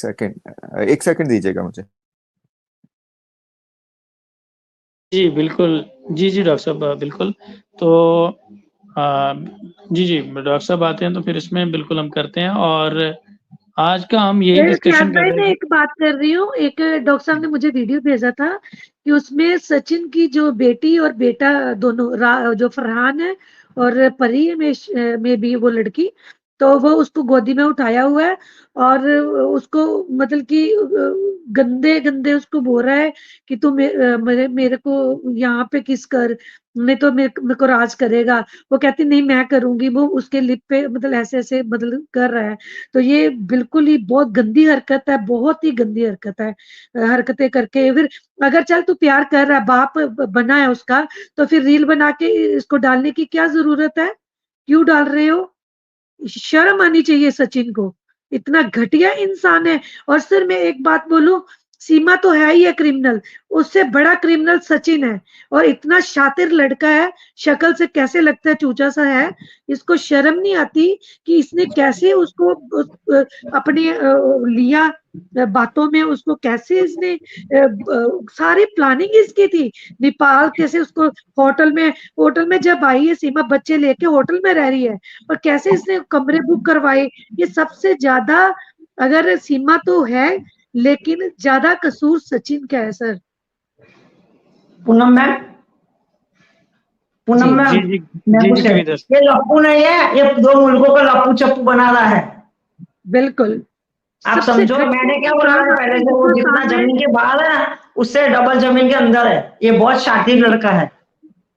सेकंड दीजिएगा मुझे जी बिल्कुल जी, जी डॉक्टर साहब बिल्कुल। तो जी, डॉक्टर साहब आते हैं तो फिर इसमें बिल्कुल हम करते हैं और आज का हम यही शायद डिस्कशन कर भाई रहे मैं थे। एक बात कर रही हूँ, एक डॉक्टर साहब ने मुझे वीडियो भेजा था कि उसमें सचिन की जो बेटी और बेटा दोनों जो फरहान है और परी है में भी वो लड़की, तो वो उसको गोदी में उठाया हुआ है और उसको मतलब कि गंदे गंदे उसको बोल रहा है कि तू मेरे को यहाँ पे किस कर, नहीं तो मेरे को राज करेगा। वो कहती नहीं मैं करूंगी, वो उसके लिप पे मतलब ऐसे ऐसे मतलब कर रहा है। तो ये बिल्कुल ही बहुत गंदी हरकत है, बहुत ही गंदी हरकत है। हरकतें करके फिर अगर चल तू प्यार कर रहा है, बाप बना है उसका, तो फिर रील बना के इसको डालने की क्या जरूरत है? क्यों डाल रहे हो? शर्म आनी चाहिए सचिन को, इतना घटिया इंसान है। और सर मैं एक बात बोलूं, सीमा तो है ही है क्रिमिनल, उससे बड़ा क्रिमिनल सचिन है। और इतना शातिर लड़का है, शक्ल से कैसे लगता है चूचा सा है। इसको शर्म नहीं आती कि इसने कैसे उसको अपने लिया बातों में, उसको कैसे इसने सारी प्लानिंग इसकी थी। नेपाल कैसे उसको होटल में जब आई है सीमा, बच्चे लेके होटल में रह रही है, और कैसे इसने कमरे बुक करवाए। ये सबसे ज्यादा, अगर सीमा तो है लेकिन ज्यादा कसूर सचिन का है सर। पूनम मैम, पूनम जी मैम, जी, जी, मैं जी, जी कुछ है, कविता ये लप्पू नहीं है, ये दो मुल्कों का लप्पू चप्पू बना रहा है। बिल्कुल। आप सबसे समझो, घटिया मैंने क्या बोला इंसान था पहले अपने से, वो जितना हिंदुस्तान में। जमीन के बाहर है ना, उससे डबल जमीन के अंदर है। ये बहुत शातिर लड़का है।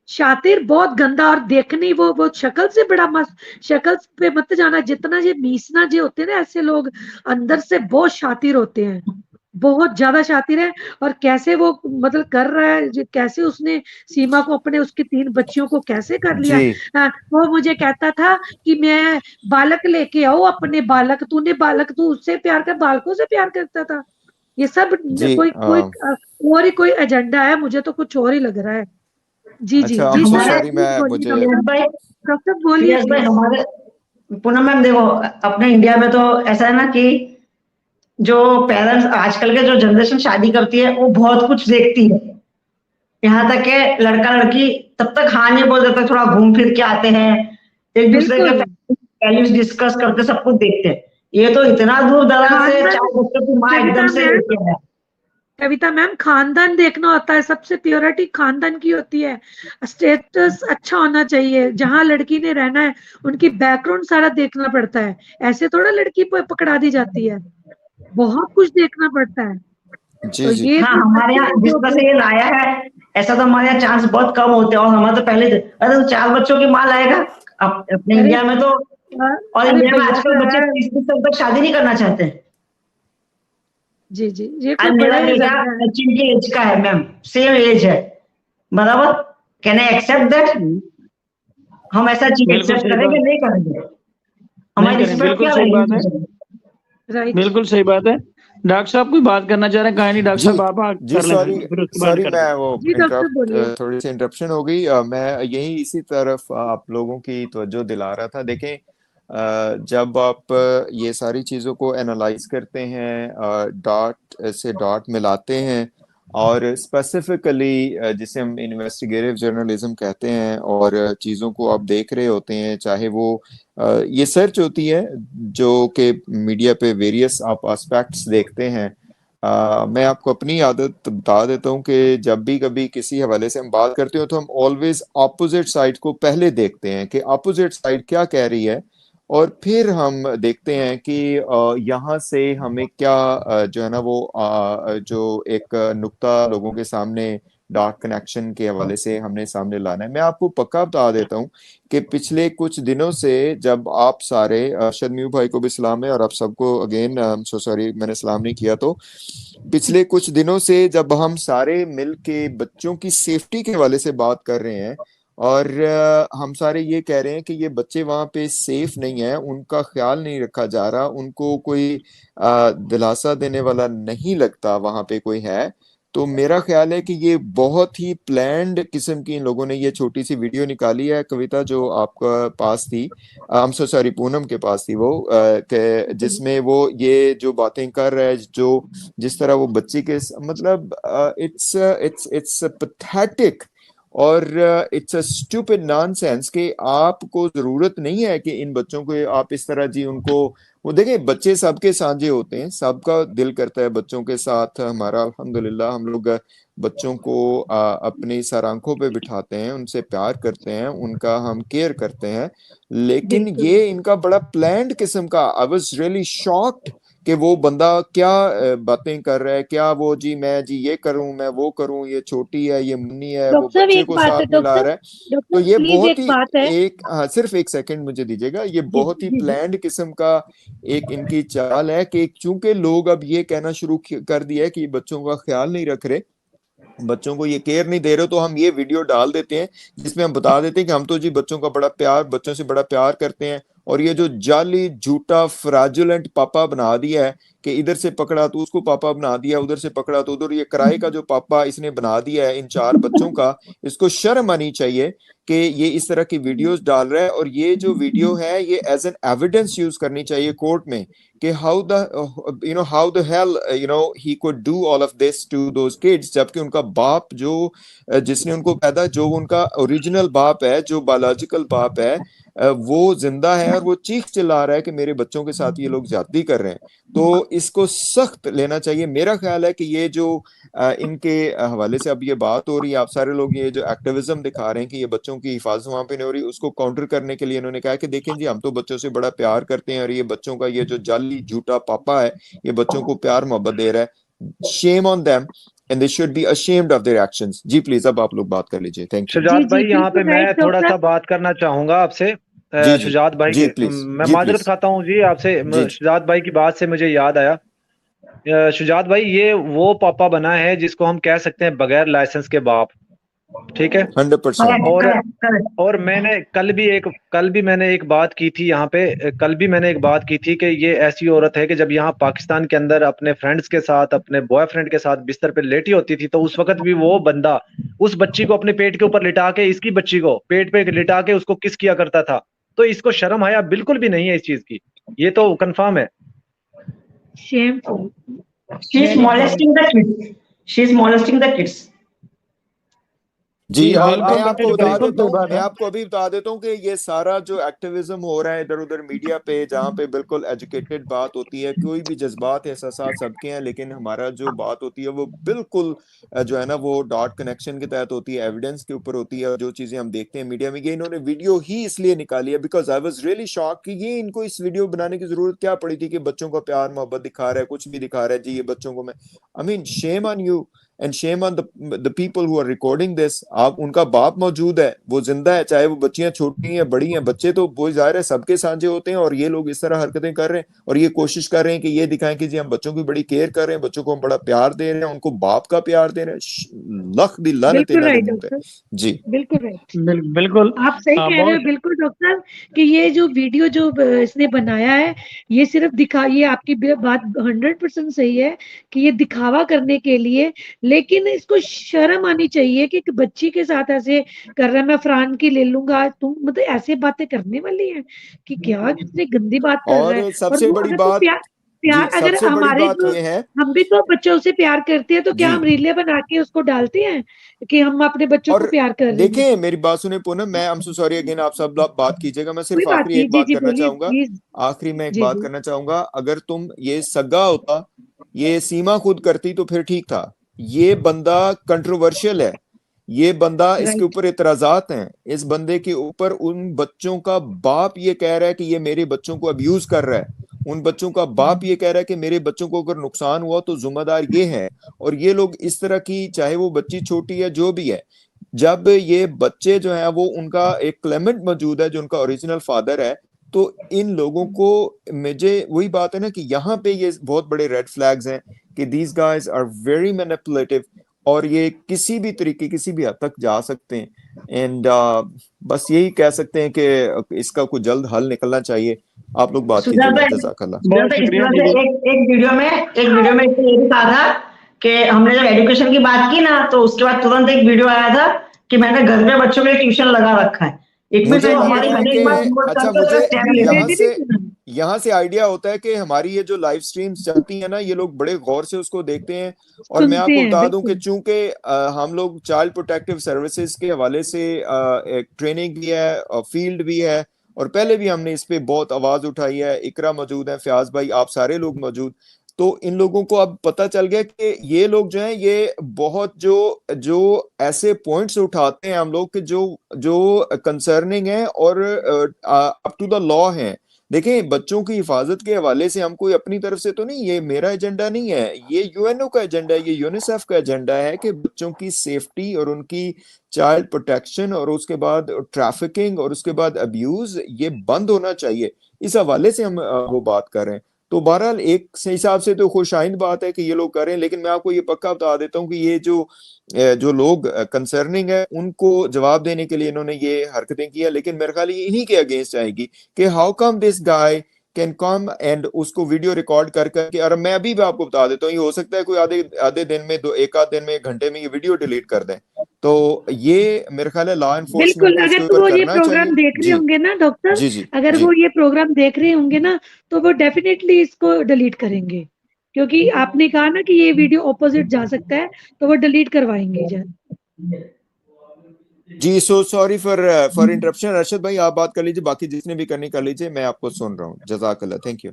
शातिर बहुत गंदा, और देखनी वो शक्ल से बड़ा मस्त। शक्ल पे मत जाना, जितना ये मीसना जो होते हैं ना ऐसे लोग, अंदर से बहुत शातिर होते हैं, बहुत ज्यादा शातिर है। और कैसे वो मतलब कर रहा है, कैसे उसने सीमा को अपने, उसके 3 बच्चियों को कैसे कर लिया। जी वो मुझे कहता था कि मैं बालक लेके आओ अपने, बालक तूने, बालक तू उससे प्यार कर, बालकों से प्यार करता था। ये सब जी कोई कोई और ही कोई एजेंडा है, मुझे तो कुछ और ही लग रहा है। जी जी अच्छा, आई एम जी सो सर, हमारे सॉरी, प्लीज मैं बोलिए मुझे डॉक्टर, यस भाई, डॉक्टर बोलिए यस भाई, प्लीज। हमारे पूनम मैम देखो, अपने इंडिया में तो ऐसा है ना कि जो पेरेंट्स आजकल के जो जनरेशन शादी करती है वो बहुत कुछ देखती है। यहाँ तक के लड़का लड़की तब तक हाँ नहीं बोल देते, थोड़ा घूम फिर के आते हैं, एक दूसरे के बिल्कुल। वैल्यूज डिस्कस करते, सब कुछ देखते हैं। ये तो इतना दूर दराज से खानदान, 4 बच्चों की माँ एकदम कविता से मैम, लेके आया। कविता मैम खानदान देखना होता है, सबसे प्योरिटी खानदान की होती है। स्टेटस अच्छा होना चाहिए, जहां लड़की ने रहना है उनकी बैकग्राउंड सारा देखना पड़ता है। ऐसे थोड़ा लड़की पकड़ा दी जाती है, बहुत कुछ देखना पड़ता है। जी तो जी ये हाँ, जो हमारे बच्चे यहाँ जिस जो तरह से ये लाया है, ऐसा तो हमारे यहाँ चांस बहुत कम होते हैं। और हमारे तो पहले अरे तो 4 बच्चों की माँ लाएगा अपने अरे इंडिया में तो। और अरे इंडिया में भैया आजकल बच्चे है। 30 साल तक शादी नहीं करना चाहते। जी जी, ये कोई आज बड़ा मेरा बेटा एजेंडा है। सचिन की एज का है मैम, सेम एज है, बराबर। Can I accept that? हम ऐसा चीज बिल्कुल एक्सेप्ट सही करेंगे? बात, नहीं करेंगे। नहीं हमारी करें, रिस्पेक्ट बिल्कुल क्या सही रहेगी बात है, फ्यूचर में? राइट। बिल्कुल सही बात है। डॉक्टर साहब कोई बात करना चाह रहे हैं, काइंडली डॉक्टर जी साहब आप जी कर लें, सॉरी फिर उसके बाद सॉरी, करते मैं हैं। वो जी डॉक्टर बोलिए। इंटरप्ट, थोड़ी सी इंटरप्शन हो गई। मैं यही इसी तरफ आप लोगों की तवज्जो दिला रहा था। देखें, जब आप ये सारी चीज़ों को एनालाइज करते हैं, डॉट से डॉट मिलाते हैं, और स्पेसिफिकली जिसे हम इन्वेस्टिगेटिव जर्नलिज्म कहते हैं, और चीज़ों को आप देख रहे होते हैं, चाहे वो ये सर्च होती है जो कि मीडिया पे वेरियस आप एस्पेक्ट्स देखते हैं। मैं आपको अपनी आदत बता देता हूँ कि जब भी कभी किसी हवाले से हम बात करते हो तो हम ऑलवेज ऑपोजिट साइड को पहले देखते हैं कि ऑपोजिट साइड क्या कह रही है, और फिर हम देखते हैं कि यहाँ से हमें क्या जो है ना वो जो एक नुक्ता लोगों के सामने डार्क कनेक्शन के हवाले से हमने सामने लाना है। मैं आपको पक्का बता देता हूँ कि पिछले कुछ दिनों से जब आप सारे शदम्यू भाई को भी सलाम है, और आप सबको अगेन सो सॉरी मैंने सलाम नहीं किया, तो पिछले कुछ दिनों से जब हम सारे मिल के बच्चों की सेफ्टी के हवाले से बात कर रहे हैं, और हम सारे ये कह रहे हैं कि ये बच्चे वहां पे सेफ नहीं है, उनका ख्याल नहीं रखा जा रहा, उनको कोई दिलासा देने वाला नहीं लगता वहां पे कोई है, तो मेरा ख्याल है कि ये बहुत ही प्लान्ड किस्म की इन लोगों ने ये छोटी सी वीडियो निकाली है। कविता, जो आपका पास थी, I am so sorry, Poonam के पास थी वो, जिसमें वो ये जो बातें कर रहा है, जो जिस तरह वो बच्ची के मतलब इट्स पैथेटिक। और इट्स अ स्टूपिड नॉनसेंस कि आपको जरूरत नहीं है कि इन बच्चों को आप इस तरह जी उनको, वो देखें बच्चे सबके साझे होते हैं, सबका दिल करता है बच्चों के साथ हमारा, अल्हम्दुलिल्लाह हम लोग बच्चों को अपनी सर आंखों पे बिठाते हैं, उनसे प्यार करते हैं, उनका हम केयर करते हैं, लेकिन बिल्कुल ये इनका बड़ा प्लान्ड किस्म का, आई वाज रियली शॉक्ड कि वो बंदा क्या बातें कर रहा है, क्या वो जी मैं जी ये करूं, मैं वो करूं, ये छोटी है, ये मुन्नी है, वो डॉक्टर साहब बच्चे एक को बात है, साथ मिला रहा है। तो डॉक्टर ये प्लीज बहुत एक ही बात है। एक, हाँ सिर्फ एक सेकंड मुझे दीजिएगा, ये जी बहुत ही जी जी प्लान्ड किस्म का एक इनकी चाल है कि चूंकि लोग अब ये कहना शुरू कर दिया है कि बच्चों का ख्याल नहीं रख रहे, बच्चों को ये केयर नहीं दे रहे, तो हम ये वीडियो डाल देते हैं जिसमें हम बता देते हैं कि हम तो जी बच्चों का बड़ा प्यार, बच्चों से बड़ा प्यार करते हैं, और ये जो जाली झूठा फ्रैजुलेंट पापा बना दिया है कि इधर से पकड़ा तो उसको पापा बना दिया, उधर से पकड़ा तो उधर, ये किराए का जो पापा इसने बना दिया है इन 4 बच्चों का, इसको शर्म आनी चाहिए कि ये इस तरह की वीडियोस डाल रहा है। और ये जो वीडियो है ये एज एन एविडेंस यूज करनी चाहिए कोर्ट में कि how the hell he could do all of this to those kids, जबकि उनका बाप जो जिसने उनको पैदा, जो उनका ओरिजिनल बाप है, जो बायोलॉजिकल बाप है, वो जिंदा है और वो चीख चिल्ला रहा है कि मेरे बच्चों के साथ ये लोग ज्यादती कर रहे हैं। तो इसको सख्त लेना चाहिए। मेरा ख्याल है कि ये जो इनके हवाले से अब ये बात हो रही है, आप सारे लोग ये जो एक्टिविज्म दिखा रहे हैं कि ये बच्चों की हिफाजत वहां पे नहीं हो रही, उसको काउंटर करने के लिए इन्होंने कहा कि देखें जी हम तो बच्चों से बड़ा प्यार करते हैं, और ये बच्चों का ये जो जाली झूठा पापा है ये बच्चों को प्यार मोहब्बत दे रहा है। Shame on them and they should be ashamed of their actions। जी प्लीज अब आप लोग बात कर लीजिए। Thank you. शुजात भाई यहाँ पे बिल्कुल मैं राइट थोड़ा सा डॉक्टर। बात करना चाहूंगा आपसे। जी जी शुजात भाई जी के प्लीज, मैं जी माजरत प्लीज, खाता हूँ जी आपसे। जी जी शुजात भाई की बात से मुझे याद आया, शुजात भाई ये वो पापा बना है जिसको हम कह सकते हैं बगैर लाइसेंस के बाप, ठीक है। 100%। और मैंने कल भी मैंने एक बात की थी यहाँ पे, कल भी मैंने एक बात की थी कि ये ऐसी औरत है कि जब यहाँ पाकिस्तान के अंदर अपने फ्रेंड्स के साथ, अपने बॉयफ्रेंड के साथ बिस्तर पे लेटी होती थी, तो उस वक्त भी वो बंदा उस बच्ची को अपने पेट के ऊपर लिटा के, इसकी बच्ची को पेट पे लिटा के उसको किस किया करता था। तो इसको शर्म आया बिल्कुल भी नहीं है इस चीज की, ये तो कंफर्म है। Shameful. She is molesting the kids. She is molesting the kids. जी जी, मैं बिल्कुल, आपको बता बिल्कुल देता सही हूँ, बात मैं है। आपको अभी बता देता हूँ कि ये सारा जो एक्टिविज्म हो रहा है इधर उधर मीडिया पे, जहाँ पे बिल्कुल एजुकेटेड बात होती है, कोई भी जज्बात एहसासात सबके हैं, लेकिन हमारा जो बात होती है वो बिल्कुल जो है ना वो डॉट कनेक्शन के तहत होती है, एविडेंस के ऊपर होती है। और जो चीजें हम देखते हैं मीडिया में, ये इन्होंने वीडियो ही इसलिए निकाली है because I was really shock कि ये इनको इस वीडियो बनाने की जरूरत क्या पड़ी थी कि बच्चों का प्यार मोहब्बत दिखा रहा है, कुछ भी दिखा रहा है जी ये बच्चों को। मैं I mean shame on you and shame on the people who are recording this. आप, उनका बाप मौजूद है, वो जिंदा है, चाहे वो बच्चियां छोटी हैं बड़ी हैं, बच्चे तो वो जाहिर है सबके साझे होते हैं, और ये लोग इस तरह हरकतें कर रहे हैं और ये कोशिश कर रहे हैं कि ये दिखाएं कि जी हम बच्चों की बड़ी केयर कर रहे हैं, बच्चों को हम बड़ा प्यार दे रहे हैं, उनको बाप का प्यार दे रहे हैं। लख दी लानत बिल्कुल इन्हां दे राइट मुंह पे। डॉक्टर, जी बिल्कुल राइट। बिल्कुल आप सही कह रहे हो बहुत बिल्कुल डॉक्टर कि ये जो वीडियो जो इसने बनाया है, ये सिर्फ ये आपकी बात 100% सही है कि ये दिखावा करने के लिए, लेकिन इसको शर्म आनी चाहिए कि एक बच्ची के साथ ऐसे कर रहा है। मैं फरहान की ले लूंगा, तुम मतलब ऐसे बातें करने वाली है कि क्या, कितनी गंदी बात कर रहा है। और और सबसे वो बड़ी अगर तो बात, प्यार प्यार जी अगर सबसे बड़ी हमारे बात जो, ये है हम भी तो बच्चों से प्यार करते हैं, तो क्या जी। हम रीले बना के उसको डालते हैं कि हम अपने बच्चों को और प्यार कर रहे हैं? देखें मेरी बात सुने पूनम, मैं I am so sorry again, आप सब बात कीजिएगा, मैं कोई सिर्फ बात आखिरी नहीं, एक जी बात जी करना बोलिए चाहूंगा, प्लीज। आखिरी में एक जी बात जी करना चाहूंगा। अगर तुम ये सगा होता, ये सीमा खुद करती तो फिर ठीक था। ये बंदा कंट्रोवर्शियल है, ये बंदा, इसके राइट ऊपर इतराजात हैं, इस बंदे के ऊपर उन बच्चों का बाप ये कह रहा है कि ये मेरे बच्चों को अब्यूज कर रहा है, उन बच्चों का बाप ये कह रहा है कि मेरे बच्चों को अगर नुकसान हुआ तो जिम्मेदार ये है। और ये लोग इस तरह की, चाहे वो बच्ची छोटी है जो भी है, जब ये बच्चे जो है वो, उनका एक क्लेमेंट मौजूद है जो उनका ओरिजिनल फादर है, तो इन लोगों को, मुझे वही बात है ना कि यहाँ पे ये बहुत बड़े रेड फ्लैग्स हैं कि these guys are very manipulative, और ये किसी भी तरीके, किसी भी हद तक जा सकते हैं। एंड बस यही कह सकते हैं कि इसका कोई जल्द हल निकलना चाहिए। आप लोग बात सुजात कीजिएगा, भाई, जज़ाकल्लाह। बहुत इस शुक्रिया तरह जी। से एक वीडियो में इसने ये भी कहा था कि हमने जब एजुकेशन की बात की ना, तो उसके बाद तुरंत एक वीडियो आया था कि मैंने घर में बच्चों के लिए ट्यूशन लगा रखा है। इट मीन मुझे वो लग हमारी रहा है हर कि, एक बात नोट अच्छा करके मुझे स्टेप ले यहाँ रही से, थी। यहाँ से आइडिया होता है कि हमारी ये जो लाइव स्ट्रीम्स चलती है ना, ये लोग बड़े गौर से उसको देखते हैं। और मैं सुनते आपको हैं, बता दूं कि बिल्कुल। चूंकि हम लोग चाइल्ड प्रोटेक्टिव सर्विसेज के हवाले से एक ट्रेनिंग भी है और फील्ड भी है, और पहले भी हमने इस पे बहुत आवाज उठाई है। इकरा मौजूद है, फयाज भाई, आप सारे लोग मौजूद। तो इन लोगों को अब पता चल गया कि ये लोग जो हैं, ये बहुत जो जो ऐसे पॉइंट्स उठाते हैं हम लोग कि जो जो कंसर्निंग है और अप टू द लॉ है। देखें, बच्चों की हिफाजत के हवाले से हम कोई अपनी तरफ से तो नहीं, ये मेरा एजेंडा नहीं है, ये यूएनओ का एजेंडा है, ये यूनिसेफ का एजेंडा है कि बच्चों की सेफ्टी और उनकी चाइल्ड प्रोटेक्शन और उसके बाद ट्रैफिकिंग और उसके बाद अब्यूज, ये बंद होना चाहिए। इस हवाले से हम वो बात कर रहे हैं। तो बहरहाल एक हिसाब से तो खुशाइंद बात है कि ये लोग कर रहे हैं, लेकिन मैं आपको ये पक्का बता देता हूँ कि ये जो लोग कंसर्निंग है, उनको जवाब देने के लिए इन्होंने ये हरकतें की है। लेकिन मेरे ख्याल ये इन्हीं के अगेंस्ट आएगी कि how come this guy can come and उसको वीडियो रिकॉर्ड कर करके। और मैं अभी भी आपको बता देता हूँ, ये हो सकता है कोई आधे दिन में, एक आध दिन में, 1 घंटे में ये वीडियो डिलीट कर दें। तो ये मेरे ख्याल है लॉ एनफोर्समेंट बिल्कुल, को इसके अगर ऊपर वो ये करना प्रोग्राम चाहिए। देख रहे जी होंगे ना डॉक्टर, जी जी अगर जी वो ये प्रोग्राम देख रहे होंगे ना, तो वो डेफिनेटली इसको डिलीट करेंगे, क्योंकि आपने कहा ना कि ये वीडियो ऑपोजिट जा सकता है, तो वो डिलीट करवाएंगे जी। So sorry for interruption. Arshad भाई आप बात कर लीजिए, बाकी जिसने भी करनी कर लीजिए, मैं आपको सुन रहा हूँ। जज़ाकल्लाह, थैंक यू।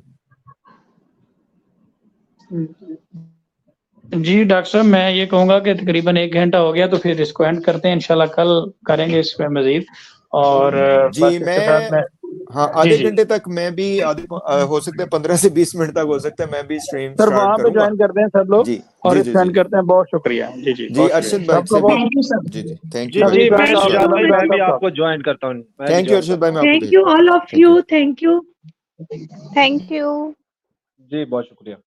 जी डॉक्टर साहब, मैं ये कहूँगा कि तकरीबन 1 घंटा हो गया, तो फिर इसको एंड करते हैं। इंशाल्लाह कल करेंगे इस पे मजीद। और जी बस इसके साथ मैं हाँ, जी आधे जी घंटे तक मैं भी हो सकता है 15 से 20 मिनट तक हो सकता है मैं भी स्ट्रीम सर स्टार्ट वहाँ पे करूंगा। ज्वाइन करते हैं सब लोग, जी और जी इस जी पे जी एंड करते हैं। बहुत शुक्रिया। जी जी, जी। बहुत शुक्रिया अरशद भाई सबका। से भी, बहुत थैंक यू सर। जी जी, थैंक जी यू नबी भाई। जी, भाई मैं साहब, इजाज नबी भाई, भाई मैं भी साहब आपको ज्वाइन करता हूँ, मैं भी थैंक यू ज्वाइन अरशद करता भाई, मैं आपको थैंक भेज यू रहा हूँ। All of thank you. You, thank you. Thank you. हूँ। जी बहुत शुक्रिया।